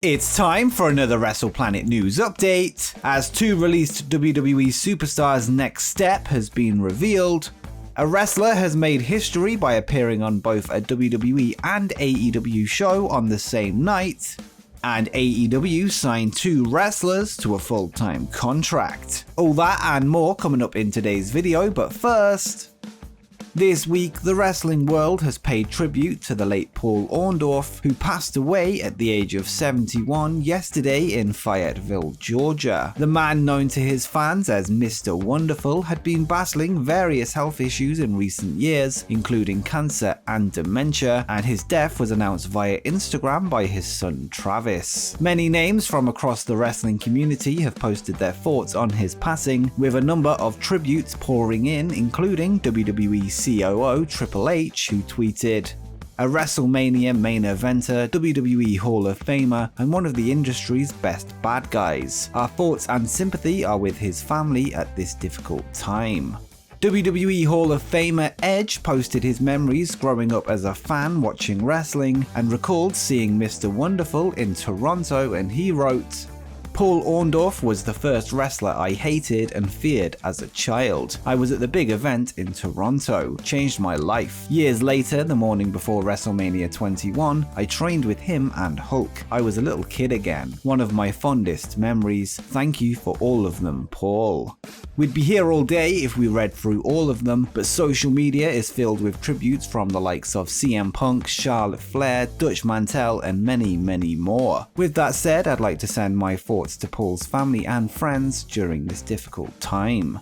It's time for another WrestlePlanet news update, as two released WWE superstars' next step has been revealed. A wrestler has made history by appearing on both a WWE and AEW show on the same night, and AEW signed two wrestlers to a full-time contract. All that and more coming up in today's video, but first, this week, the wrestling world has paid tribute to the late Paul Orndorff, who passed away at the age of 71 yesterday in Fayetteville, Georgia. The man, known to his fans as Mr. Wonderful, had been battling various health issues in recent years, including cancer and dementia, and his death was announced via Instagram by his son Travis. Many names from across the wrestling community have posted their thoughts on his passing, with a number of tributes pouring in, including WWE COO Triple H, who tweeted, "A WrestleMania main eventer, WWE Hall of Famer, and one of the industry's best bad guys. Our thoughts and sympathy are with his family at this difficult time." WWE Hall of Famer Edge posted his memories growing up as a fan watching wrestling, and recalled seeing Mr. Wonderful in Toronto, and he wrote, "Paul Orndorff was the first wrestler I hated and feared as a child. I was at the big event in Toronto. Changed my life. Years later, the morning before WrestleMania 21, I trained with him and Hulk. I was a little kid again. One of my fondest memories. Thank you for all of them, Paul." We'd be here all day if we read through all of them, but social media is filled with tributes from the likes of CM Punk, Charlotte Flair, Dutch Mantel, and many, many more. With that said, I'd like to send my thoughts to Paul's family and friends during this difficult time.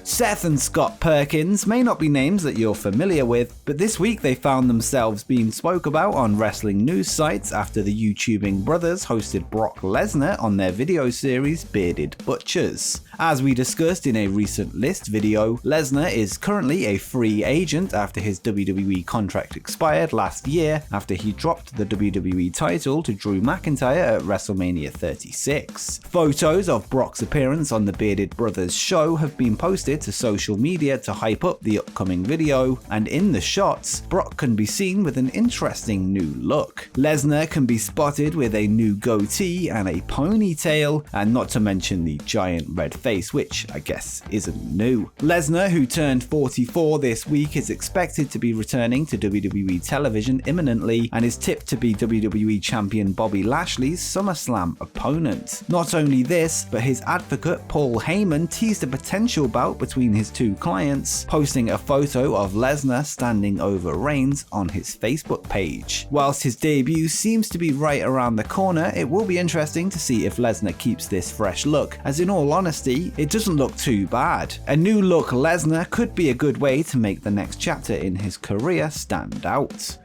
Seth and Scott Perkins may not be names that you're familiar with, but this week they found themselves being spoke about on wrestling news sites after the YouTubing brothers hosted Brock Lesnar on their video series Bearded Butchers. As we discussed in a recent list video, Lesnar is currently a free agent after his WWE contract expired last year after he dropped the WWE title to Drew McIntyre at WrestleMania 36. Photos of Brock's appearance on the Bearded Brothers show have been posted to social media to hype up the upcoming video, and in the shots, Brock can be seen with an interesting new look. Lesnar can be spotted with a new goatee and a ponytail, and not to mention the giant red face, which I guess isn't new. Lesnar, who turned 44 this week, is expected to be returning to WWE television imminently and is tipped to be WWE champion Bobby Lashley's SummerSlam opponent. Not only this, but his advocate Paul Heyman teased a potential bout between his two clients, posting a photo of Lesnar standing over Reigns on his Facebook page. Whilst his debut seems to be right around the corner, it will be interesting to see if Lesnar keeps this fresh look, as in all honesty, it doesn't look too bad. A new look Lesnar could be a good way to make the next chapter in his career stand out.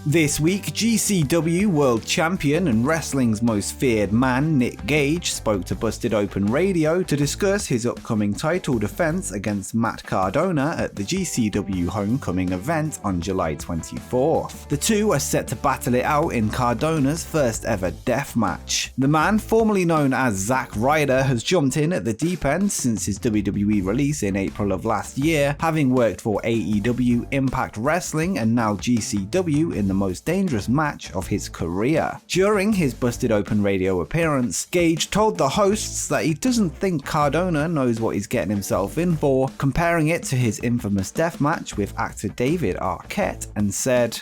This week, GCW World Champion and wrestling's most feared man, Nick Gage, spoke to Busted Open Radio to discuss his upcoming title defense against Matt Cardona at the GCW Homecoming event on July 24th. The two are set to battle it out in Cardona's first ever death match. The man, formerly known as Zack Ryder, has jumped in at the deep end since his WWE release in April of last year, having worked for AEW, Impact Wrestling, and now GCW in the most dangerous match of his career. During his Busted Open Radio appearance, Gage told the hosts that he doesn't think Cardona knows what he's getting himself in for, comparing it to his infamous deathmatch with actor David Arquette, and said,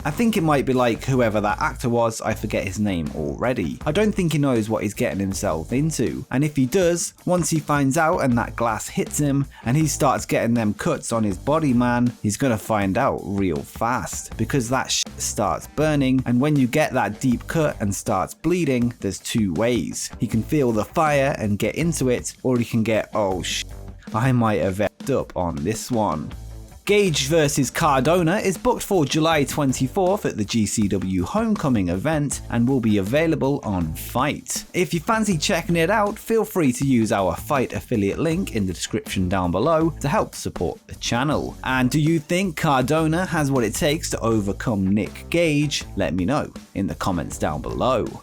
"I think it might be like whoever that actor was, I forget his name already. I don't think he knows what he's getting himself into. And if he does, once he finds out and that glass hits him and he starts getting them cuts on his body, man, he's gonna find out real fast. Because that shit starts burning, and when you get that deep cut and starts bleeding, there's two ways. He can feel the fire and get into it, or he can get, oh shit, I might have effed up on this one." Gage vs Cardona is booked for July 24th at the GCW Homecoming event and will be available on Fight. If you fancy checking it out, feel free to use our Fight affiliate link in the description down below to help support the channel. And do you think Cardona has what it takes to overcome Nick Gage? Let me know in the comments down below.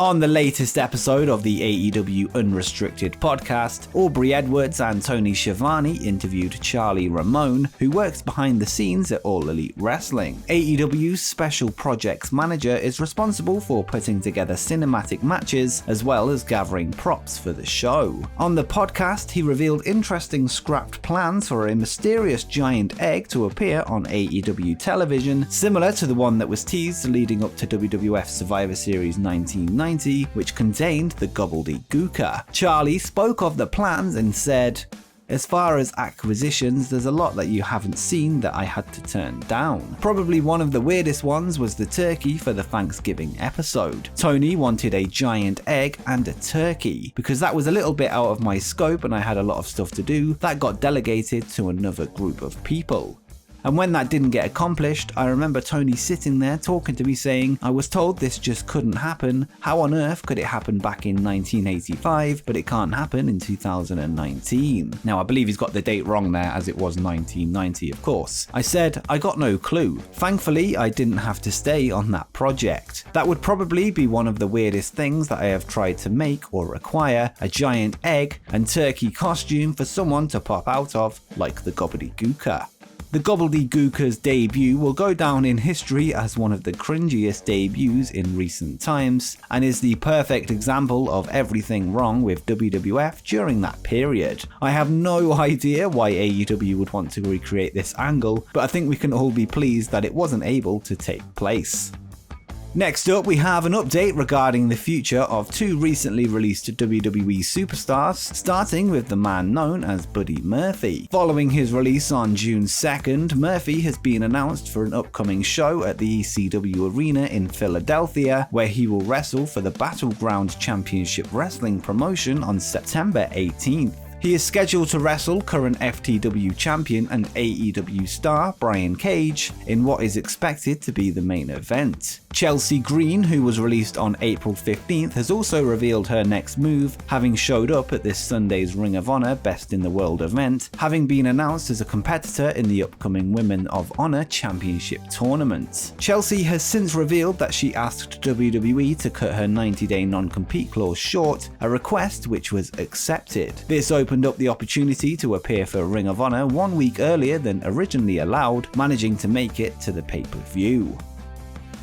On the latest episode of the AEW Unrestricted podcast, Aubrey Edwards and Tony Schiavone interviewed Charlie Ramone, who works behind the scenes at All Elite Wrestling. AEW's Special Projects Manager is responsible for putting together cinematic matches as well as gathering props for the show. On the podcast, he revealed interesting scrapped plans for a mysterious giant egg to appear on AEW television, similar to the one that was teased leading up to WWF Survivor Series 1990, which contained the gobbledygooker. Charlie spoke of the plans and said, "As far as acquisitions, there's a lot that you haven't seen that I had to turn down. Probably one of the weirdest ones was the turkey for the Thanksgiving episode. Tony wanted a giant egg and a turkey. Because that was a little bit out of my scope and I had a lot of stuff to do, that got delegated to another group of people. And when that didn't get accomplished, I remember Tony sitting there talking to me saying, I was told this just couldn't happen. How on earth could it happen back in 1985, but it can't happen in 2019? Now, I believe he's got the date wrong there, as it was 1990, of course. I said, I got no clue. Thankfully, I didn't have to stay on that project. That would probably be one of the weirdest things that I have tried to make or acquire, a giant egg and turkey costume for someone to pop out of, like the gobbledygooker. The gobbledygooker's debut will go down in history as one of the cringiest debuts in recent times, and is the perfect example of everything wrong with WWF during that period. I have no idea why AEW would want to recreate this angle, but I think we can all be pleased that it wasn't able to take place. Next up, we have an update regarding the future of two recently released WWE superstars, starting with the man known as Buddy Murphy. Following his release on June 2nd, Murphy has been announced for an upcoming show at the ECW Arena in Philadelphia, where he will wrestle for the Battleground Championship Wrestling promotion on September 18th. He is scheduled to wrestle current FTW champion and AEW star Brian Cage in what is expected to be the main event. Chelsea Green, who was released on April 15th, has also revealed her next move, having showed up at this Sunday's Ring of Honor Best in the World event, having been announced as a competitor in the upcoming Women of Honor Championship tournament. Chelsea has since revealed that she asked WWE to cut her 90-day non-compete clause short, a request which was accepted. This opened up the opportunity to appear for Ring of Honor 1 week earlier than originally allowed, managing to make it to the pay-per-view.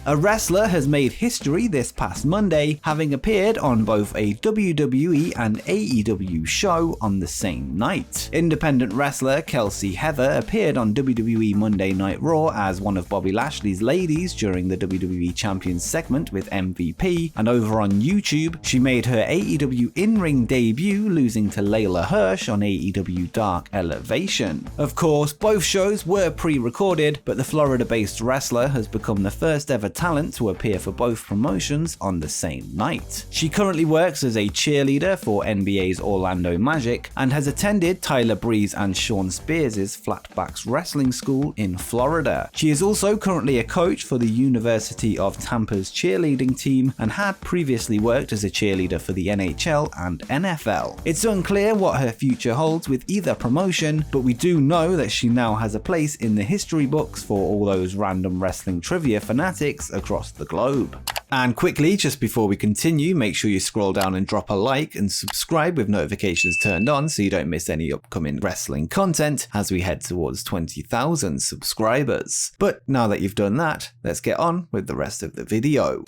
A wrestler has made history this past Monday, having appeared on both a WWE and AEW show on the same night. Independent wrestler Kelsey Heather appeared on WWE Monday Night Raw as one of Bobby Lashley's ladies during the WWE Champions segment with MVP, and over on YouTube, she made her AEW in-ring debut, losing to Layla Hirsch on AEW Dark Elevation. Of course, both shows were pre-recorded, but the Florida-based wrestler has become the first ever talent to appear for both promotions on the same night. She currently works as a cheerleader for NBA's Orlando Magic and has attended Tyler Breeze and Sean Spears' Flatbacks Wrestling School in Florida. She is also currently a coach for the University of Tampa's cheerleading team and had previously worked as a cheerleader for the NHL and NFL. It's unclear what her future holds with either promotion, but we do know that she now has a place in the history books for all those random wrestling trivia fanatics across the globe. And quickly, just before we continue, make sure you scroll down and drop a like and subscribe with notifications turned on so you don't miss any upcoming wrestling content as we head towards 20,000 subscribers. But now that you've done that, let's get on with the rest of the video.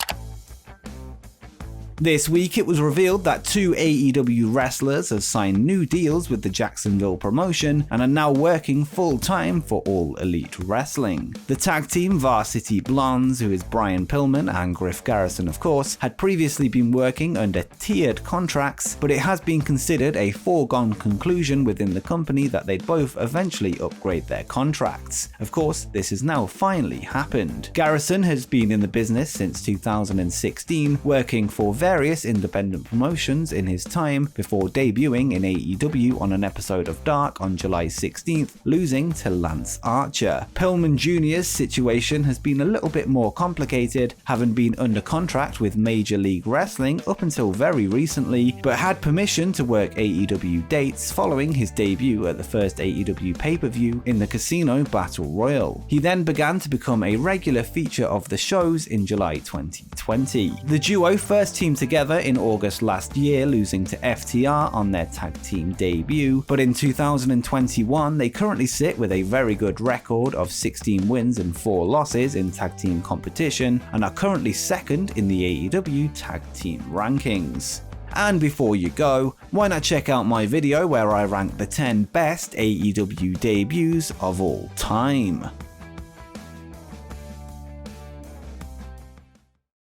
This week, it was revealed that two AEW wrestlers have signed new deals with the Jacksonville promotion and are now working full-time for All Elite Wrestling. The tag team Varsity Blondes, who is Brian Pillman and Griff Garrison of course, had previously been working under tiered contracts, but it has been considered a foregone conclusion within the company that they'd both eventually upgrade their contracts. Of course, this has now finally happened. Garrison has been in the business since 2016, working for various independent promotions in his time before debuting in AEW on an episode of Dark on July 16th, losing to Lance Archer. Pillman Jr.'s situation has been a little bit more complicated, having been under contract with Major League Wrestling up until very recently, but had permission to work AEW dates following his debut at the first AEW pay-per-view in the Casino Battle Royal. He then began to become a regular feature of the shows in July 2020. The duo first teamed together in August last year, losing to FTR on their tag team debut, but in 2021 they currently sit with a very good record of 16 wins and 4 losses in tag team competition, and are currently second in the AEW tag team rankings. And before you go, why not check out my video where I rank the 10 best AEW debuts of all time.